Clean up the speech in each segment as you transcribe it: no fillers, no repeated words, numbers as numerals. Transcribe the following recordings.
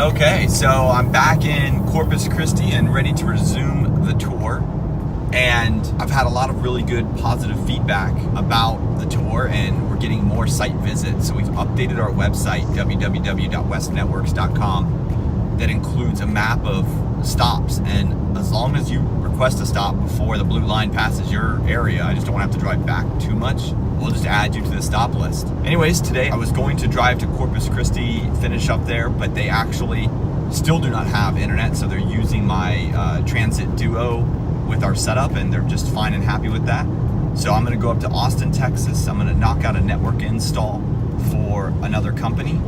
Okay, so I'm back in Corpus Christi and ready to resume the tour. And I've had a lot of really good positive feedback about the tour, and we're getting more site visits. So we've updated our website, www.westnetworks.com, that includes a map of stops. And as long as you request a stop before the blue line passes your area, I just don't have to drive back too much. We'll just add you to the stop list. Anyways, today I was going to drive to Corpus Christi, finish up there, but they actually still do not have internet, so they're using my Transit Duo with our setup, and they're just fine and happy with that. So I'm gonna go up to Austin, Texas. I'm gonna knock out a network install for another company,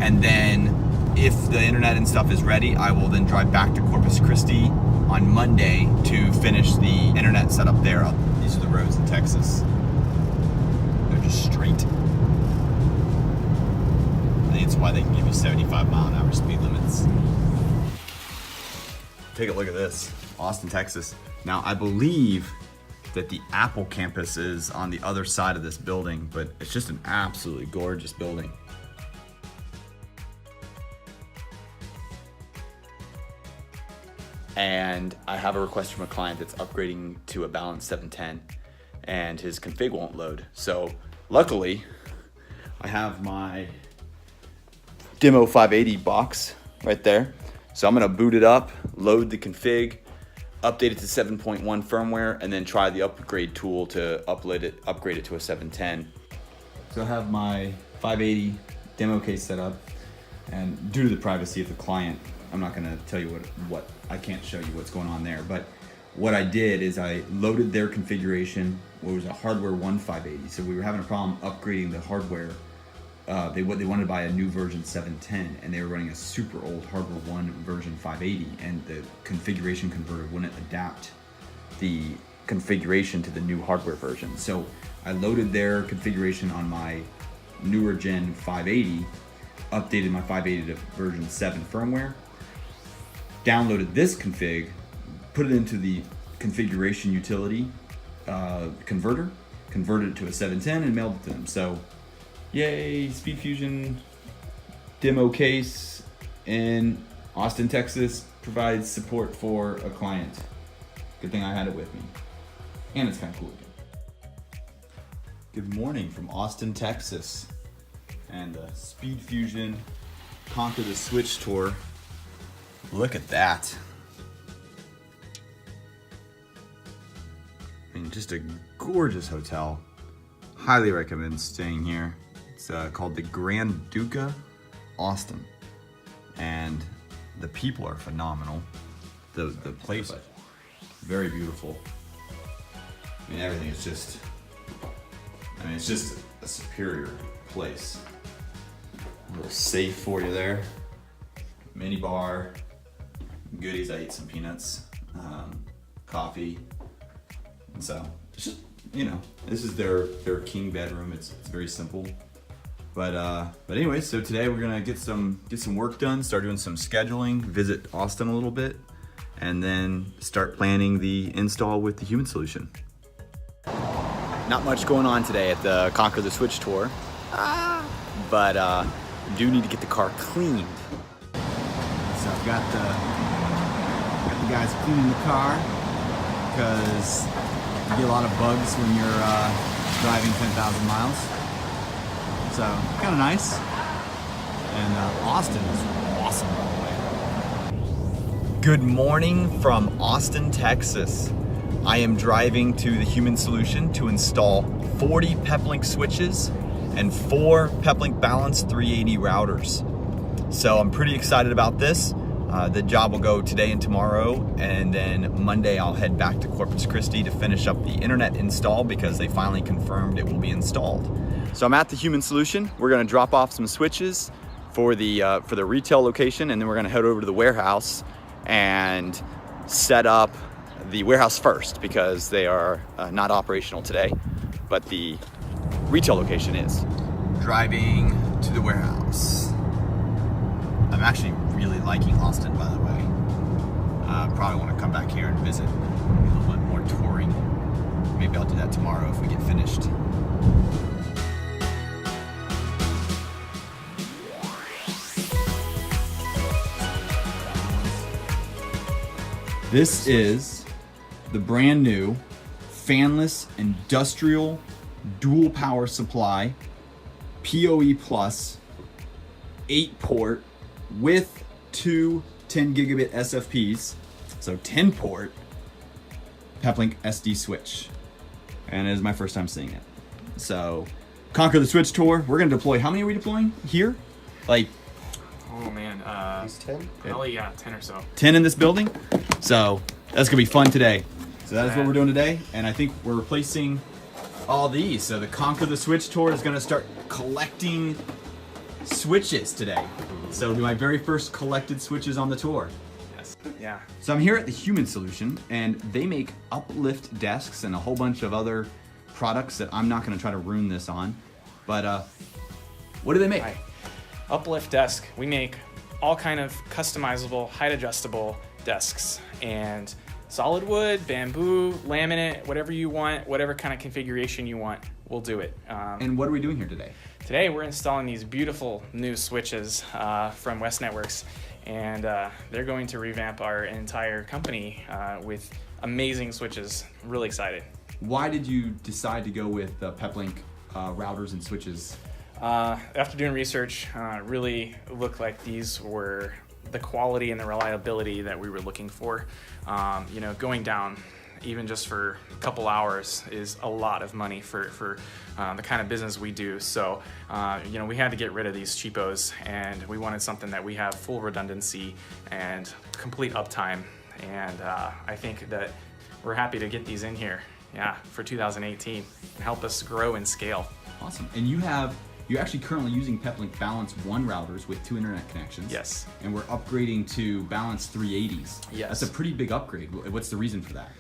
and then if the internet and stuff is ready, I will then drive back to Corpus Christi on Monday to finish the internet setup there. These are the roads in Texas. They're just straight. I think it's why they can give you 75-mile-an-hour speed limits. Take a look at this, Austin, Texas. Now, I believe that the Apple campus is on the other side of this building, but it's just an absolutely gorgeous building. And I have a request from a client that's upgrading to a balanced 710, and his config won't load. So luckily, I have my Demo 580 box right there. So I'm gonna boot it up, load the config, update it to 7.1 firmware, and then try the upgrade tool to upgrade it to a 710. So I have my 580 demo case set up, and due to the privacy of the client, I'm not gonna tell you what I can't show you what's going on there, but what I did is I loaded their configuration. It was a hardware 1 580, so we were having a problem upgrading the hardware. They wanted to buy a new version 710, and they were running a super old hardware 1 version 580, and the configuration converter wouldn't adapt the configuration to the new hardware version. So I loaded their configuration on my newer gen 580, updated my 580 to version 7 firmware, downloaded this config, put it into the configuration utility converter, converted it to a 710, and mailed it to them. So yay, SpeedFusion demo case in Austin, Texas provides support for a client. Good thing I had it with me. And it's kind of cool. Good morning from Austin, Texas. And the SpeedFusion Conquer the Switch tour. Look at that. I mean, just a gorgeous hotel. Highly recommend staying here. It's called the Grand Duca Austin, and the people are phenomenal. The place, very beautiful. I mean, everything is just, it's just a superior place. A little safe for you there. Mini bar, goodies. I ate some peanuts, coffee, and so it's just, this is their king bedroom. It's very simple. But anyway, so today we're gonna get some work done, start doing some scheduling, visit Austin a little bit, and then start planning the install with the human solution. Not much going on today at the Conquer the Switch tour, but do need to get the car cleaned. So I've got the guys cleaning the car, because you get a lot of bugs when you're driving 10,000 miles. So, kind of nice. And Austin is awesome, by the way. Good morning from Austin, Texas. I am driving to the Human Solution to install 40 Peplink switches and 4 Peplink balanced 380 routers. So I'm pretty excited about this. The job will go today and tomorrow, and then Monday I'll head back to Corpus Christi to finish up the internet install, because they finally confirmed it will be installed. So I'm at the Human Solution. We're gonna drop off some switches for the retail location, and then we're gonna head over to the warehouse and set up the warehouse first, because they are not operational today, but the retail location is. Driving to the warehouse. I'm actually really liking Austin, by the way. Probably want to come back here and visit, a little bit more touring. Maybe I'll do that tomorrow if we get finished. This is the brand new fanless industrial dual power supply PoE Plus 8-port with two 10 gigabit SFPs, so 10 port Peplink SD switch. And it is my first time seeing it. So Conquer the Switch tour. We're gonna deploy, how many are we deploying here? Like, oh man, 10? probably, yeah, 10 or so. 10 in this building. So that's gonna be fun today. So that is what we're doing today. And I think we're replacing all these. So the Conquer the Switch tour is gonna start collecting switches today. So it'll be my very first collected switches on the tour. Yes. Yeah. So I'm here at the Human Solution, and they make uplift desks and a whole bunch of other products that I'm not gonna try to ruin this on. But what do they make? Hi. Uplift desk. We make all kind of customizable, height adjustable desks, and solid wood, bamboo, laminate, whatever you want, whatever kind of configuration you want, we'll do it. And what are we doing here today? Today we're installing these beautiful new switches from West Networks, and they're going to revamp our entire company with amazing switches. Really excited. Why did you decide to go with Peplink routers and switches? After doing research, really looked like these were the quality and the reliability that we were looking for. You know, going down even just for a couple hours is a lot of money for the kind of business we do. So, you know, we had to get rid of these cheapos, and we wanted something that we have full redundancy and complete uptime. And I think that we're happy to get these in here, yeah, for 2018 and help us grow and scale. Awesome. And you're actually currently using Peplink Balance 1 routers with 2 internet connections. Yes. And we're upgrading to Balance 380s. Yes. That's a pretty big upgrade. What's the reason for that?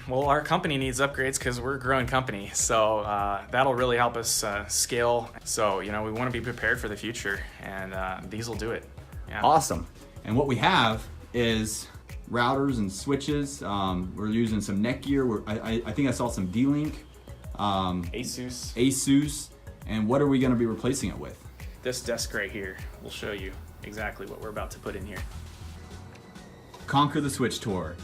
Well, our company needs upgrades because we're a growing company. So that'll really help us scale. So, you know, we want to be prepared for the future, and these will do it. Yeah. Awesome. And what we have is routers and switches. We're using some Netgear. I think I saw some D-Link. Asus. And what are we going to be replacing it with? This desk right here will show you exactly what we're about to put in here. Conquer the Switch tour.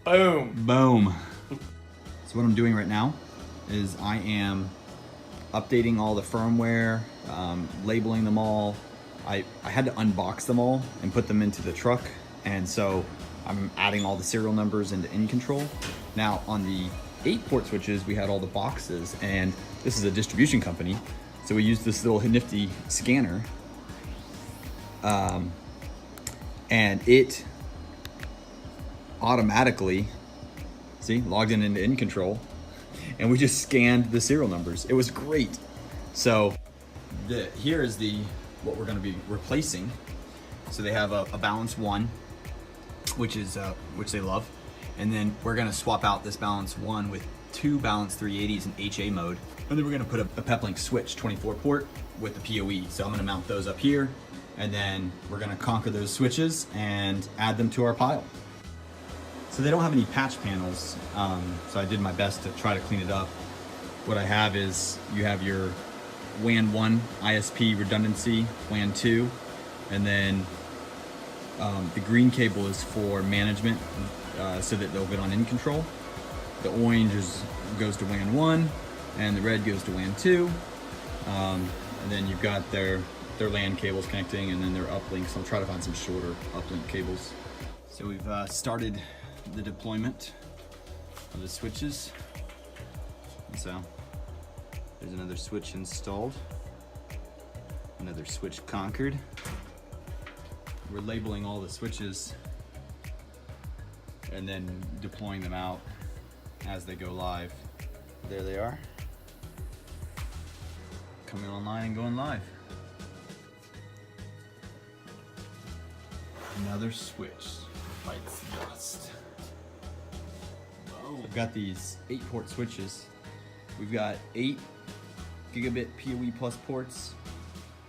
Boom. Boom. So what I'm doing right now is I am updating all the firmware, labeling them all. I had to unbox them all and put them into the truck, and so I'm adding all the serial numbers into InControl. Now on the 8-port switches, we had all the boxes, and this is a distribution company, so we used this little nifty scanner, and it automatically, see, logged in into InControl, and we just scanned the serial numbers. It was great. So here is what we're going to be replacing. So they have a Balance 1, which they love. And then we're gonna swap out this Balance 1 with 2 Balance 380s in HA mode. And then we're gonna put a Peplink switch 24 port with the PoE. So I'm gonna mount those up here, and then we're gonna conquer those switches and add them to our pile. So they don't have any patch panels, so I did my best to try to clean it up. What I have is, you have your WAN 1 ISP redundancy, WAN 2, and then the green cable is for management, so that they'll get on InControl. The orange goes to WAN 1, and the red goes to WAN 2. And then you've got their LAN cables connecting, and then their uplinks. I'll try to find some shorter uplink cables. So we've started the deployment of the switches. And so there's another switch installed, another switch conquered. We're labeling all the switches and then deploying them out as they go live. There they are, coming online and going live. Another switch bites the dust. I've got these 8-port switches. We've got 8 gigabit PoE plus ports,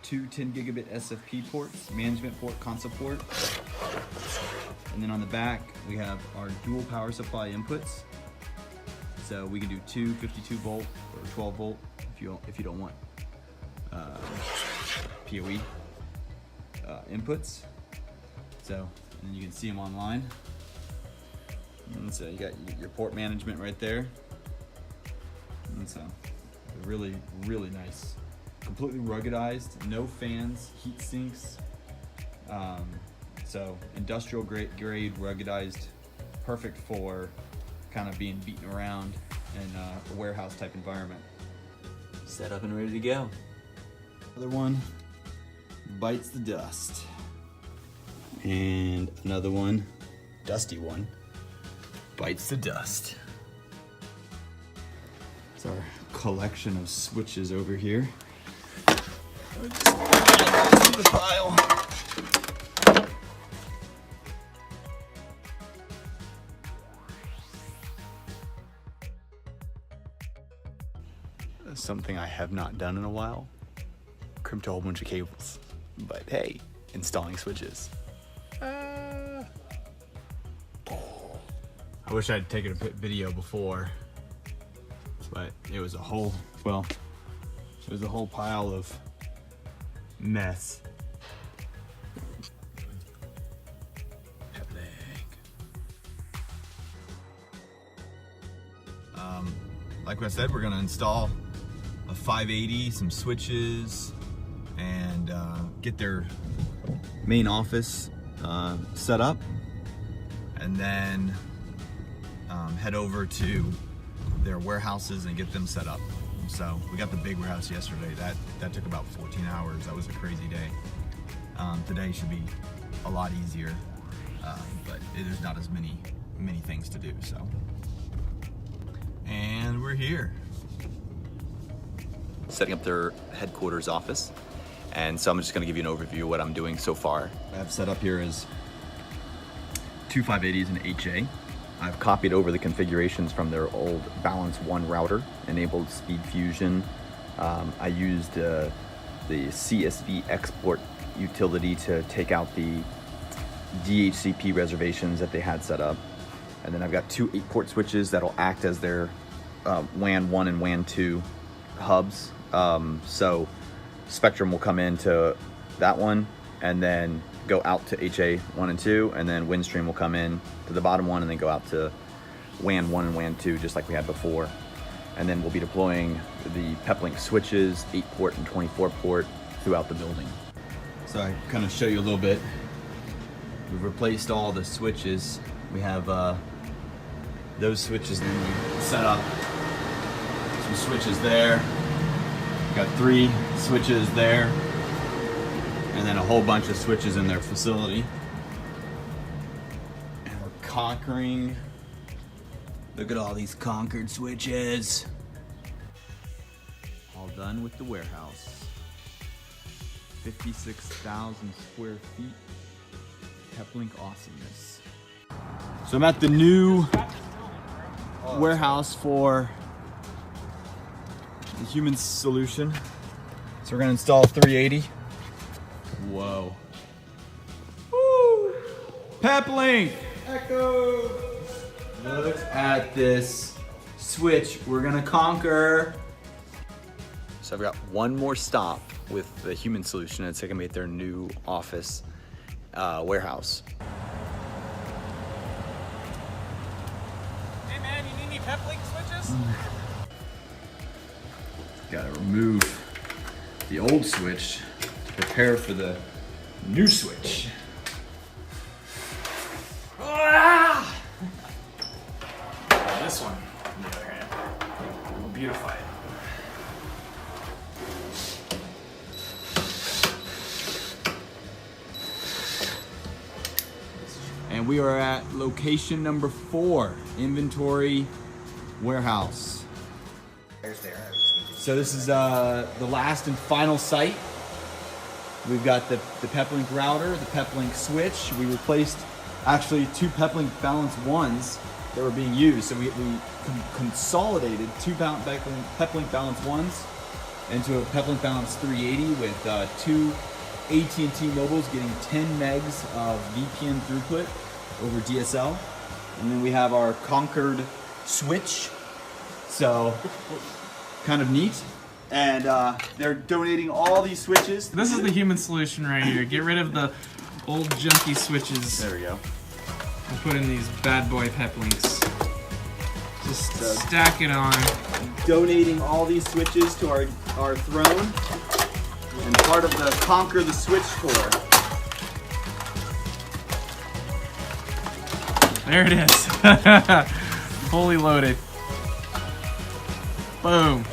2 10 gigabit SFP ports, management port, console port. And then on the back, we have our dual power supply inputs. So we can do 2 52 volt or 12 volt if you don't want PoE inputs. So, and then you can see them online. And so you got your port management right there. And so really, really nice. Completely ruggedized, no fans, heat sinks. So industrial grade ruggedized, perfect for kind of being beaten around in a warehouse type environment. Set up and ready to go. Another one bites the dust. And another one, dusty one, bites the dust. It's our collection of switches over here. Just add those to the pile. Something I have not done in a while. Crimped a whole bunch of cables. But hey, installing switches. I wish I'd taken a video before, but it was a whole, well, it was a whole pile of mess. Like I said, we're gonna install a 580, some switches, and get their main office set up, and then head over to their warehouses and get them set up. So we got the big warehouse yesterday. That took about 14 hours. That was a crazy day. Today should be a lot easier, but there's not as many things to do. So, and we're here. Setting up their headquarters office. And so I'm just gonna give you an overview of what I'm doing so far. I have set up here is two 580s and HA. I've copied over the configurations from their old Balance One router, enabled SpeedFusion. I used the CSV export utility to take out the DHCP reservations that they had set up. And then I've got two 8-port switches that'll act as their WAN 1 and WAN 2 hubs. So Spectrum will come into that one and then go out to HA 1 and 2, and then Windstream will come in to the bottom one and then go out to WAN 1 and WAN 2, just like we had before. And then we'll be deploying the Peplink switches, 8-port and 24-port, throughout the building. So I kind of show you a little bit. We've replaced all the switches. We have those switches set up. Some switches there. Got 3 switches there, and then a whole bunch of switches in their facility. And we're conquering. Look at all these conquered switches. All done with the warehouse. 56,000 square feet. Peplink awesomeness. So I'm at the new warehouse for the human solution. So we're gonna install 380. Whoa. Woo! Peplink! Echo! Look at this switch we're gonna conquer. So I've got one more stop with the human solution and take them at their new office warehouse. Hey man, you need any Peplink switches? Gotta remove the old switch to prepare for the new switch. This one, on the other hand, will beautify it. And we are at location number 4, inventory warehouse. So this is the last and final site. We've got the Peplink router, the Peplink switch. We replaced actually 2 Peplink Balance 1s that were being used. So we consolidated 2 Peplink Balance 1s into a Peplink Balance 380 with 2 AT&T mobiles getting 10 megs of VPN throughput over DSL. And then we have our Concord switch. So kind of neat. And they're donating all these switches. This is the human solution right here. Get rid of the old junky switches. There we go. and put in these bad boy Peplinks. Just stack it on. Donating all these switches to our throne, and part of the Conquer the Switch tour. There it is. Fully loaded. Boom.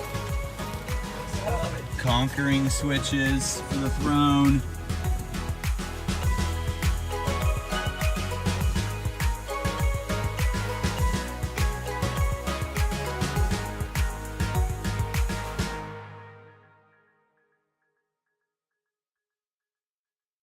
Conquering switches for the throne.